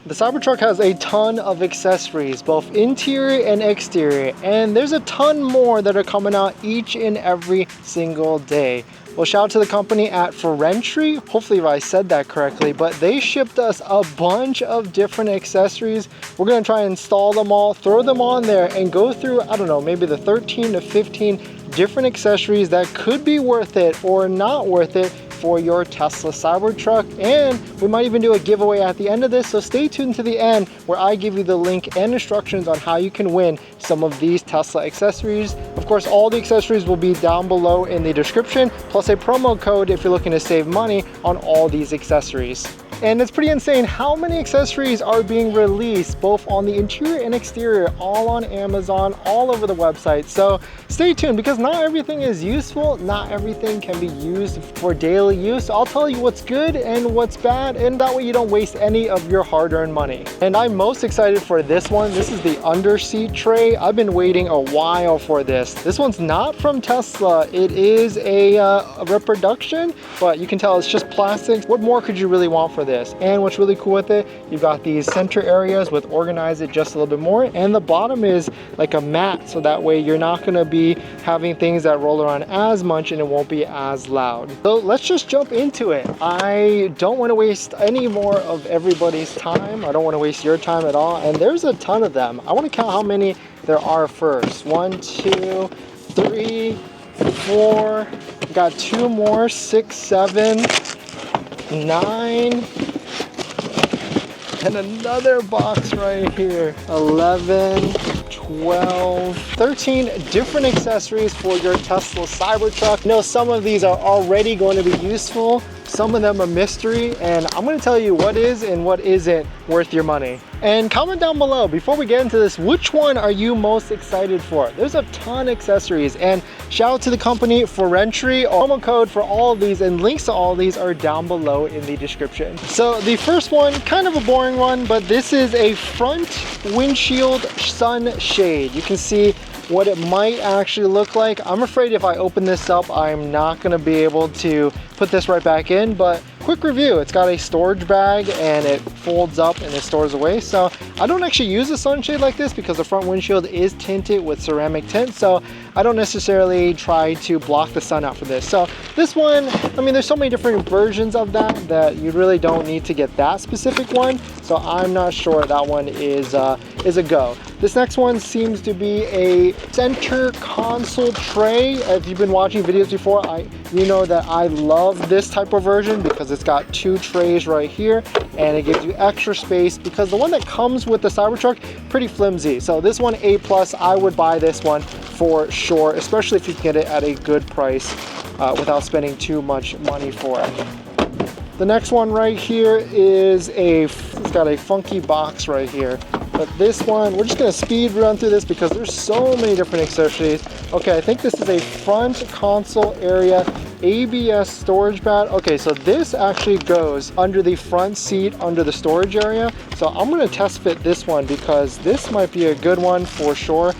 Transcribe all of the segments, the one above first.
The Cybertruck has a ton of accessories, both interior and exterior, and there's a ton more that are coming out each and every single day. Well, shout out to the company at REFERRAL, hopefully if I said that correctly, but they shipped us a bunch of different accessories. We're gonna try and install them all, throw them on there, and go through, I don't know, maybe the 13 to 15 different accessories that could be worth it or not worth it for your Tesla Cybertruck. And we might even do a giveaway at the end of this, so stay tuned to the end where I give you the link and instructions on how you can win some of these Tesla accessories. Of course, all the accessories will be down below in the description, plus a promo code if you're looking to save money on all these accessories. And it's pretty insane how many accessories are being released, both on the interior and exterior, all on Amazon, all over the website. So stay tuned, because not everything is useful, not everything can be used for daily use. So I'll tell you what's good and what's bad, and that way you don't waste any of your hard-earned money. And I'm most excited for this one. This is the underseat tray. I've been waiting a while for this. This one's not from Tesla. It is a reproduction, but you can tell it's just plastic. What more could you really want for this? And what's really cool with it, you've got these center areas with organize it just a little bit more, and the bottom is like a mat, so that way you're not going to be having things that roll around as much and it won't be as loud. So let's just jump into it. I don't want to waste any more of everybody's time. I don't want to waste your time at all, and there's a ton of them. I want to count how many there are first. 1, 2, 3, 4, got 2 more, 6, 7, 9, and another box right here. 11, 12, 13 different accessories for your Tesla Cybertruck. You know, some of these are already going to be useful, some of them are mystery, and I'm going to tell you what is and what isn't worth your money. And comment down below, before we get into this, which one are you most excited for? There's a ton of accessories, and shout out to the company for REFERRAL. Promo code for all of these and links to all of these are down below in the description. So the first one, kind of a boring one, but this is a front windshield sunshade. You can see what it might actually look like. I'm afraid if I open this up, I'm not gonna be able to put this right back in, but quick review, it's got a storage bag and it folds up and it stores away. So I don't actually use a sunshade like this because the front windshield is tinted with ceramic tint, so I don't necessarily try to block the sun out for this. So this one, I mean, there's so many different versions of that you really don't need to get that specific one, so I'm not sure that one is a go. This next one seems to be a center console tray. If you've been watching videos before, you know that I love this type of version because it's got 2 trays right here and it gives you extra space, because the one that comes with the Cybertruck, pretty flimsy. So this one, A+, I would buy this one for sure, especially if you can get it at a good price without spending too much money for it. The next one right here is it's got a funky box right here. But this one, we're just gonna speed run through this because there's so many different accessories. Okay, I think this is a front console area ABS storage pad. Okay, so this actually goes under the front seat, under the storage area. So I'm gonna test fit this one because this might be a good one for sure,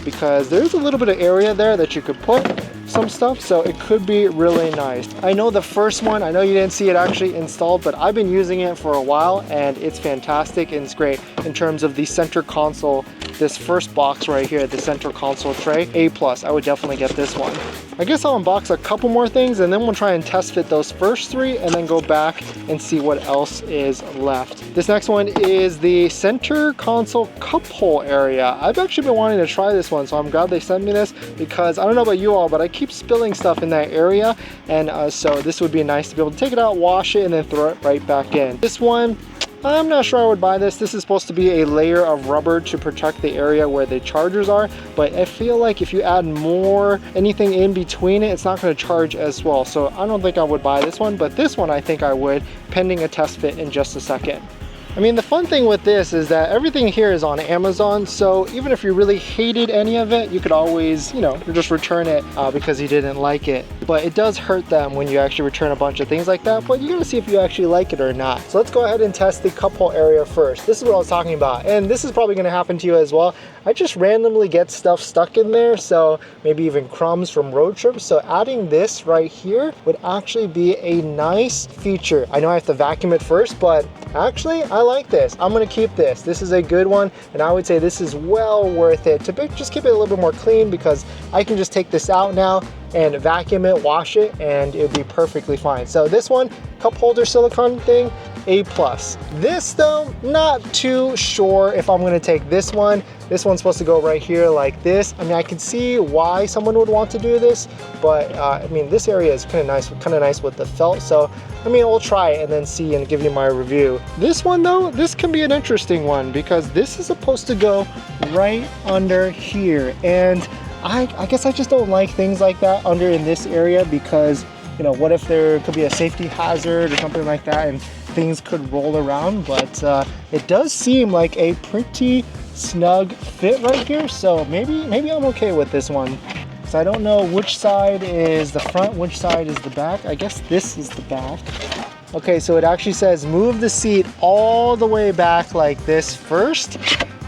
because there's a little bit of area there that you could put some stuff, so it could be really nice. I know the first one, I know you didn't see it actually installed, but I've been using it for a while and it's fantastic and it's great in terms of the center console. This first box right here, the center console tray, A+, I would definitely get this one. I guess I'll unbox a couple more things and then we'll try and test fit those first 3 and then go back and see what else is left. This next one is the center console cup hole area. I've actually been wanting to try this one, so I'm glad they sent me this because I don't know about you all, but I keep spilling stuff in that area, and so this would be nice to be able to take it out, wash it, and then throw it right back in. This one, I'm not sure I would buy this. This is supposed to be a layer of rubber to protect the area where the chargers are, but I feel like if you add anything in between it, it's not going to charge as well. So I don't think I would buy this one, but this one I think I would, pending a test fit in just a second. I mean, the fun thing with this is that everything here is on Amazon, so even if you really hated any of it, you could always, you know, just return it because you didn't like it. But it does hurt them when you actually return a bunch of things like that, but you gotta see if you actually like it or not. So let's go ahead and test the cup hole area first. This is what I was talking about, and this is probably gonna happen to you as well. I just randomly get stuff stuck in there, so maybe even crumbs from road trips. So adding this right here would actually be a nice feature. I know I have to vacuum it first, but actually I like this. I'm gonna keep this. This is a good one, and I would say this is well worth it to just keep it a little bit more clean, because I can just take this out now and vacuum it, wash it, and it would be perfectly fine. So this one, cup holder silicone thing, A+. This though, not too sure if I'm gonna take this one. This one's supposed to go right here like this. I mean, I can see why someone would want to do this, but I mean, this area is kind of nice with the felt. So, I mean, we'll try it and then see and give you my review. This one though, this can be an interesting one, because this is supposed to go right under here. And I guess I just don't like things like that under in this area, because, you know, what if there could be a safety hazard or something like that and things could roll around. But it does seem like a pretty snug fit right here, so maybe I'm okay with this one. So I don't know which side is the front, which side is the back. I guess this is the back. Okay, so it actually says move the seat all the way back like this first,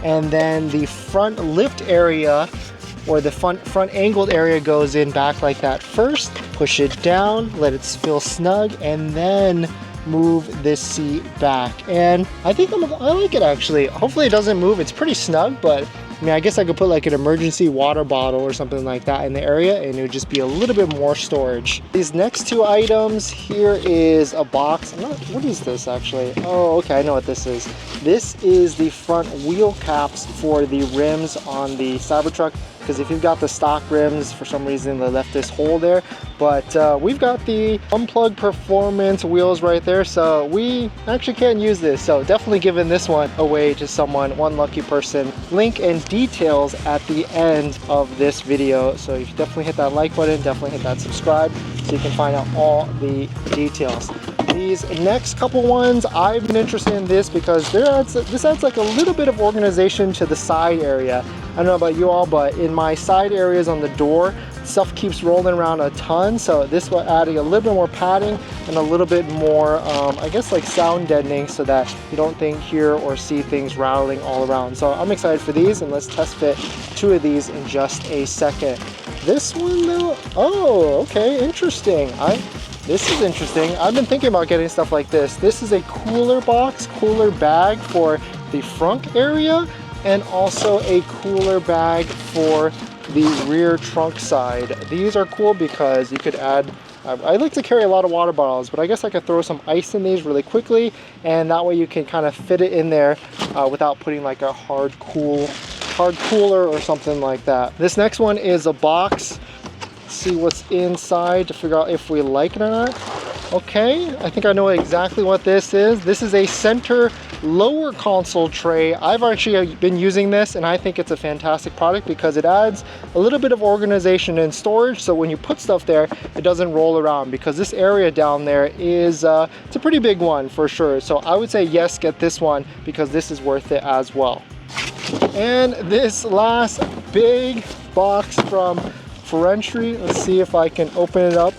and then the front lift area, or the front angled area, goes in back like that first. Push it down, let it feel snug, and then move this seat back. And I think I like it actually. Hopefully it doesn't move. It's pretty snug, but I mean, I guess I could put like an emergency water bottle or something like that in the area, and it would just be a little bit more storage. These next two items, here is a box. What is this actually? Oh, okay, I know what this is. This is the front wheel caps for the rims on the Cybertruck, because if you've got the stock rims, for some reason they left this hole there. But we've got the Unplugged performance wheels right there, so we actually can't use this. So definitely giving this one away to someone, one lucky person. Link and details at the end of this video, so you definitely hit that like button, definitely hit that subscribe, so you can find out all the details. These next couple ones, I've been interested in this because this adds like a little bit of organization to the side area. I don't know about you all, but in my side areas on the door, stuff keeps rolling around a ton. So this will add a little bit more padding and a little bit more, I guess, like sound deadening, so that you don't hear or see things rattling all around. So I'm excited for these, and let's test fit two of these in just a second. This one though, oh, okay, interesting. This is interesting. I've been thinking about getting stuff like this. This is a cooler box, cooler bag for the front area, and also a cooler bag for the rear trunk side. These are cool because you could add, I like to carry a lot of water bottles, but I guess I could throw some ice in these really quickly, and that way you can kind of fit it in there without putting like a hard cooler or something like that. This next one is a box. See what's inside to figure out if we like it or not. Okay, I think I know exactly what this is. This is a center lower console tray. I've actually been using this, and I think it's a fantastic product because it adds a little bit of organization and storage, so when you put stuff there, it doesn't roll around, because this area down there is it's a pretty big one for sure. So I would say yes, get this one, because this is worth it as well. And this last big box from REFERRAL, let's see if I can open it up.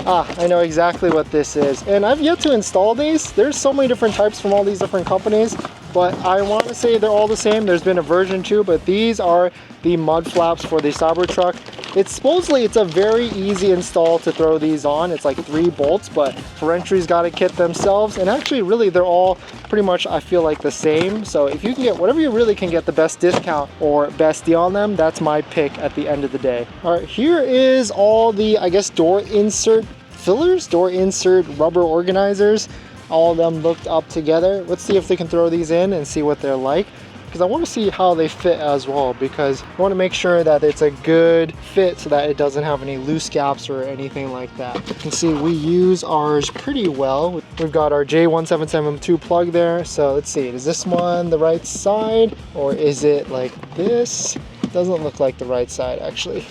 I know exactly what this is, and I've yet to install these. There's so many different types from all these different companies, but I want to say they're all the same. There's been a version 2, but these are the mud flaps for the Cybertruck. It's a very easy install to throw these on. It's like 3 bolts, but REFERRAL's got a kit themselves, and actually really they're all pretty much, I feel like, the same. So if you can get whatever you really can get the best discount or best deal on them, that's my pick at the end of the day. All right, here is all the, I guess, door insert fillers, door insert rubber organizers. All of them looked up together. Let's see if they can throw these in and see what they're like, because I want to see how they fit as well, because I want to make sure that it's a good fit so that it doesn't have any loose gaps or anything like that. You can see we use ours pretty well. We've got our J177M2 plug there. So let's see, is this one the right side, or is it like this? It doesn't look like the right side actually.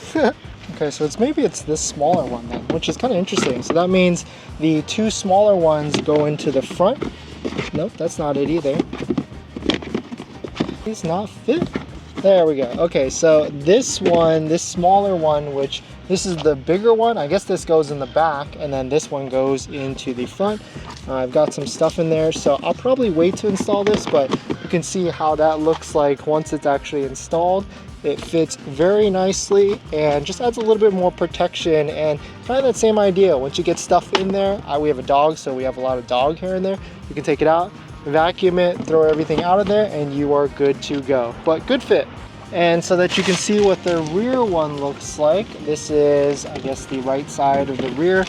Okay, so maybe it's this smaller one then, which is kind of interesting. So that means the 2 smaller ones go into the front. Nope, that's not it either. It's not fit. There we go. Okay, so this one, this smaller one, which this is the bigger one, I guess this goes in the back, and then this one goes into the front. I've got some stuff in there, so I'll probably wait to install this, but you can see how that looks like once it's actually installed. It fits very nicely and just adds a little bit more protection, and kind of that same idea. Once you get stuff in there, we have a dog, so we have a lot of dog hair in there. You can take it out, vacuum it, throw everything out of there, and you are good to go. But good fit. And so that you can see what the rear one looks like, this is, I guess, the right side of the rear,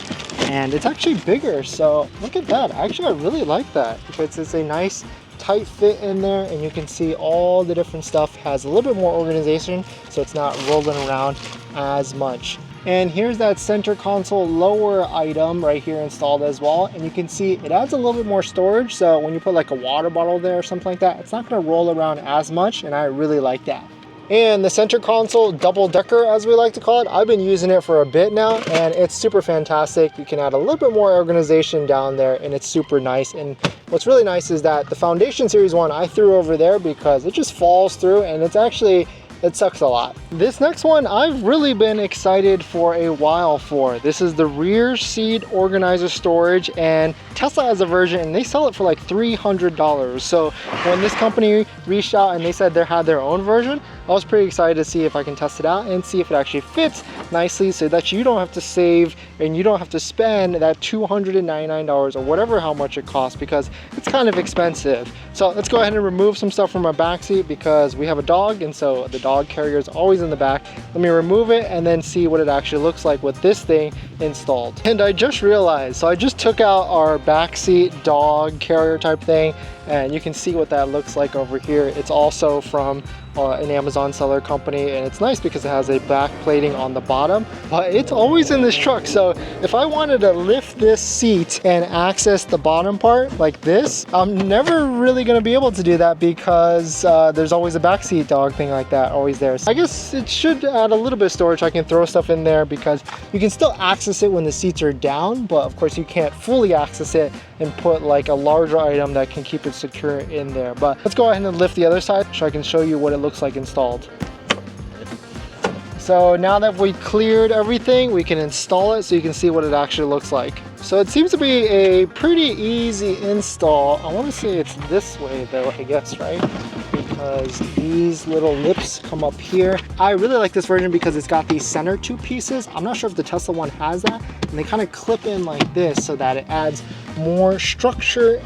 and it's actually bigger. So look at that. Actually, I really like that because it's a nice tight fit in there, and you can see all the different stuff has a little bit more organization, so it's not rolling around as much. And here's that center console lower item right here installed as well, and you can see it adds a little bit more storage, so when you put like a water bottle there or something like that, it's not going to roll around as much, and I really like that. And the center console double decker, as we like to call it, I've been using it for a bit now, and it's super fantastic. You can add a little bit more organization down there, and it's super nice. And what's really nice is that the Foundation Series one I threw over there because it just falls through, and it's actually, it sucks a lot. This next one I've really been excited for a while for. This is the rear seat organizer storage, and Tesla has a version and they sell it for like $300. So when this company reached out and they said they had their own version, I was pretty excited to see if I can test it out and see if it actually fits nicely so that you don't have to save and you don't have to spend that $299 or whatever how much it costs, because it's kind of expensive. So let's go ahead and remove some stuff from our back seat because we have a dog, and so the dog carrier is always in the back. Let me remove it and then see what it actually looks like with this thing installed. And I just realized, so I just took out our backseat dog carrier type thing, and you can see what that looks like over here. It's also from an Amazon seller company, and it's nice because it has a back plating on the bottom, but it's always in this truck. So if I wanted to lift this seat and access the bottom part like this, I'm never really going to be able to do that because there's always a backseat dog thing like that always there. So I guess it should add a little bit of storage. I can throw stuff in there because you can still access it when the seats are down, but of course you can't fully access it and put like a larger item that can keep it secure in there. But let's go ahead and lift the other side so I can show you what it looks like installed. So now that we cleared everything, we can install it so you can see what it actually looks like. So it seems to be a pretty easy install. I want to say it's this way though, I guess, right? Because these little lips come up here. I really like this version because it's got these center two pieces. I'm not sure if the Tesla one has that, and they kind of clip in like this so that it adds more structure,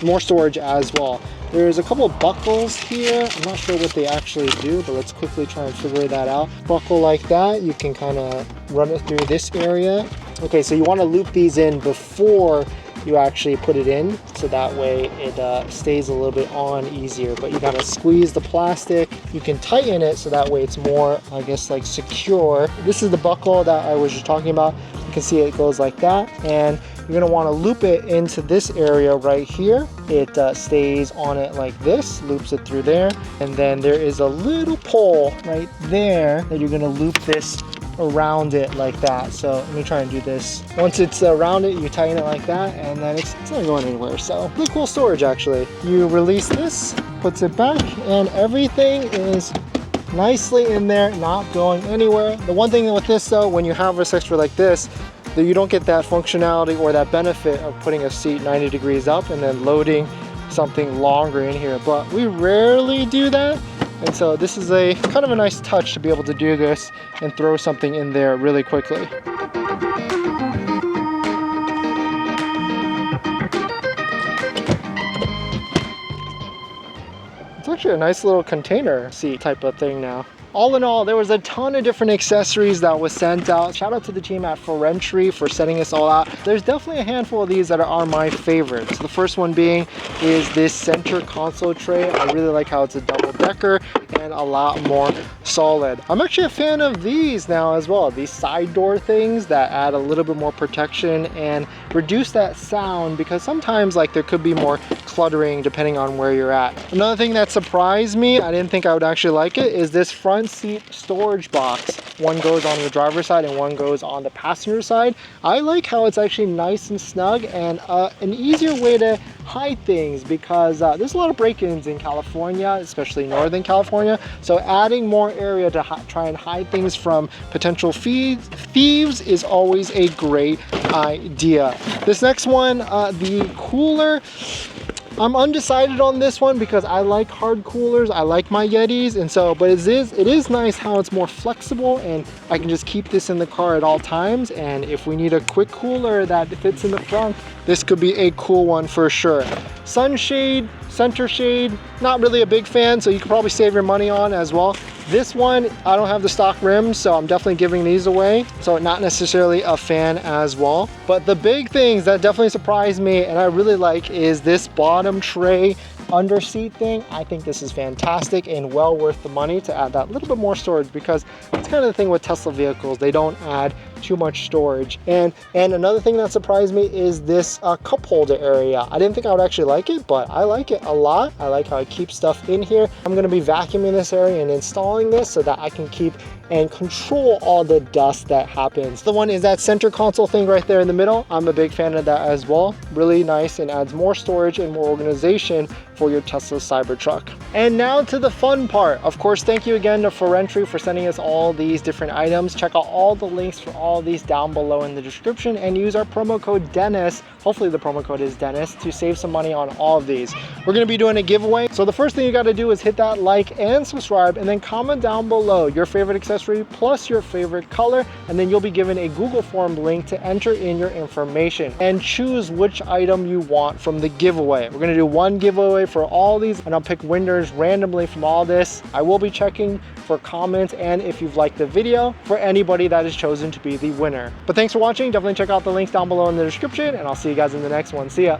more storage as well. There's a couple of buckles here. I'm not sure what they actually do, but let's quickly try and figure that out. Buckle like that, you can kind of run it through this area. Okay, so you want to loop these in before you actually put it in, so that way it stays a little bit on easier. But you gotta squeeze the plastic. You can tighten it so that way it's more, I guess, like secure. This is the buckle that I was just talking about. You can see it goes like that, and you're gonna want to loop it into this area right here. It stays on it like this, loops it through there, and then there is a little pole right there that you're gonna loop this around it like that. So let me try and do this. Once it's around it, you tighten it like that, and then it's not going anywhere. So really cool storage actually. You release this, puts it back, and everything is nicely in there, not going anywhere. The one thing with this though, when you have a accessory like this, that you don't get that functionality or that benefit of putting a seat 90 degrees up and then loading something longer in here, but we rarely do that. And so this is a kind of a nice touch to be able to do this and throw something in there really quickly. It's actually a nice little container seat type of thing now. All in all, there was a ton of different accessories that was sent out. Shout out to the team at REFERRAL for sending this all out. There's definitely a handful of these that are my favorites. The first one being is this center console tray. I really like how it's a double decker and a lot more solid. I'm actually a fan of these now as well. These side door things that add a little bit more protection and reduce that sound, because sometimes like there could be more cluttering depending on where you're at. Another thing that surprised me, I didn't think I would actually like it, is this front seat storage box. One goes on the driver's side and one goes on the passenger side. I like how it's actually nice and snug and an easier way to hide things, because there's a lot of break-ins in California, especially Northern California. So adding more area to try and hide things from potential thieves is always a great idea. This next one, the cooler, I'm undecided on this one because I like hard coolers. I like my Yetis, and so, but it is nice how it's more flexible, and I can just keep this in the car at all times. And if we need a quick cooler that fits in the trunk, this could be a cool one for sure. Sunshade, center shade, not really a big fan, so you could probably save your money on as well. This one, I don't have the stock rims, so I'm definitely giving these away. So not necessarily a fan as well. But the big things that definitely surprised me and I really like is this bottom tray under seat thing. I think this is fantastic and well worth the money to add that little bit more storage, because it's kind of the thing with Tesla vehicles. They don't add too much storage. And another thing that surprised me is this cup holder area. I didn't think I would actually like it, but I like it a lot. I like how I keep stuff in here. I'm going to be vacuuming this area and installing this so that I can keep and control all the dust that happens. The one is that center console thing right there in the middle. I'm a big fan of that as well. Really nice and adds more storage and more organization for your Tesla Cybertruck. And now to the fun part. Of course, thank you again to REFERRAL for sending us all these different items. Check out all the links for all these down below in the description and use our promo code Dennis. Hopefully the promo code is Dennis to save some money on all of these. We're going to be doing a giveaway. So the first thing you got to do is hit that like and subscribe, and then comment down below your favorite accessory plus your favorite color, and then you'll be given a Google form link to enter in your information and choose which item you want from the giveaway. We're going to do one giveaway for all these, and I'll pick winners randomly from all this. I will be checking for comments and if you've liked the video for anybody that is chosen to be the winner. But thanks for watching. Definitely check out the links down below in the description, and I'll see you guys in the next one. See ya.